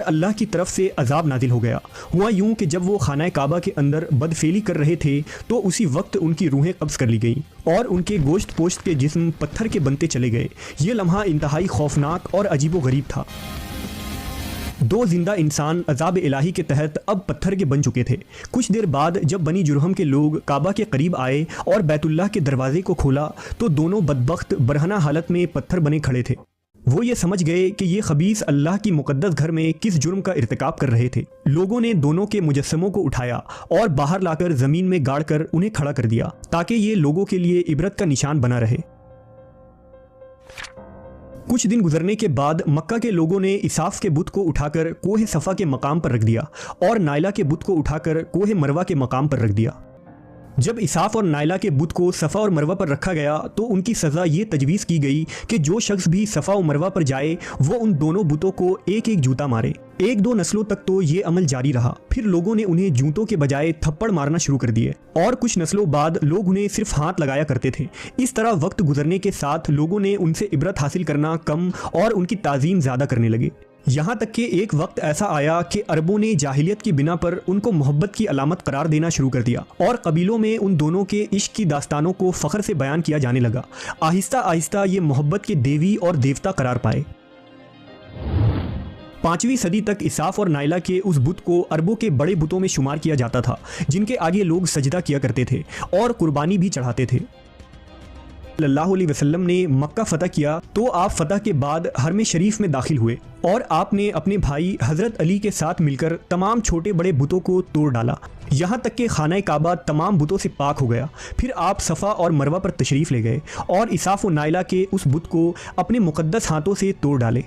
अल्लाह की तरफ से अजाब नाजिल हो गया। हुआ यूं कि जब वो खाना काबा के अंदर बदफेली कर रहे थे तो उसी वक्त उनकी रूहें कब्ज़ कर ली गईं और उनके गोश्त पोश्त के जिस्म पत्थर के बनते चले गए। ये लम्हा इंतहाई खौफनाक और अजीबो गरीब था। दो जिंदा इंसान अजाब इलाही के तहत अब पत्थर के बन चुके थे। कुछ देर बाद जब बनी जुरहम के लोग काबा के करीब आए और बैतुल्लाह के दरवाजे को खोला तो दोनों बदबख्त बरहना हालत में पत्थर बने खड़े थे। वो ये समझ गए कि ये खबीस अल्लाह की मुकद्दस घर में किस जुर्म का इर्तिकाब कर रहे थे। लोगों ने दोनों के मुजस्समों को उठाया और बाहर लाकर ज़मीन में गाड़ कर उन्हें खड़ा कर दिया ताकि ये लोगों के लिए इबरत का निशान बना रहे। कुछ दिन गुजरने के बाद मक्का के लोगों ने इसाफ के बुत को उठाकर कोहे सफ़ा के मकाम पर रख दिया और नाइला के बुत को उठाकर कोहे मरवा के मकाम पर रख दिया। जब इसाफ और नाइला के बुत को सफ़ा और मरवा पर रखा गया तो उनकी सज़ा ये तजवीज़ की गई कि जो शख्स भी सफ़ा और मरवा पर जाए वो उन दोनों बुतों को एक एक जूता मारे। एक दो नस्लों तक तो ये अमल जारी रहा, फिर लोगों ने उन्हें जूतों के बजाय थप्पड़ मारना शुरू कर दिए और कुछ नस्लों बाद लोग उन्हें सिर्फ हाथ लगाया करते थे। इस तरह वक्त गुजरने के साथ लोगों ने उनसे इबरत हासिल करना कम और उनकी ताज़ीम ज़्यादा करने लगे। यहाँ तक कि एक वक्त ऐसा आया कि अरबों ने जाहिलियत की बिना पर उनको मोहब्बत की अलामत करार देना शुरू कर दिया और कबीलों में उन दोनों के इश्क की दास्तानों को फ़ख्र से बयान किया जाने लगा। आहिस्ता आहिस्ता ये मोहब्बत के देवी और देवता करार पाए। 5वीं सदी तक इसाफ और नाइला के उस बुत को अरबों के बड़े बुतों में शुमार किया जाता था जिनके आगे लोग सजदा किया करते थे और कुर्बानी भी चढ़ाते थे। सल्लल्लाहु अलैहि वसल्लम ने मक्का फ़तह किया तो आप फ़तह के बाद हरम शरीफ में दाखिल हुए और आपने अपने भाई हज़रत अली के साथ मिलकर तमाम छोटे बड़े बुतों को तोड़ डाला, यहाँ तक कि खाना काबा तमाम बुतों से पाक हो गया। फिर आप सफ़ा और मरवा पर तशरीफ़ ले गए और इसाफ व नाइला के उस बुत को अपने मुक़द्दस हाथों से तोड़ डाले।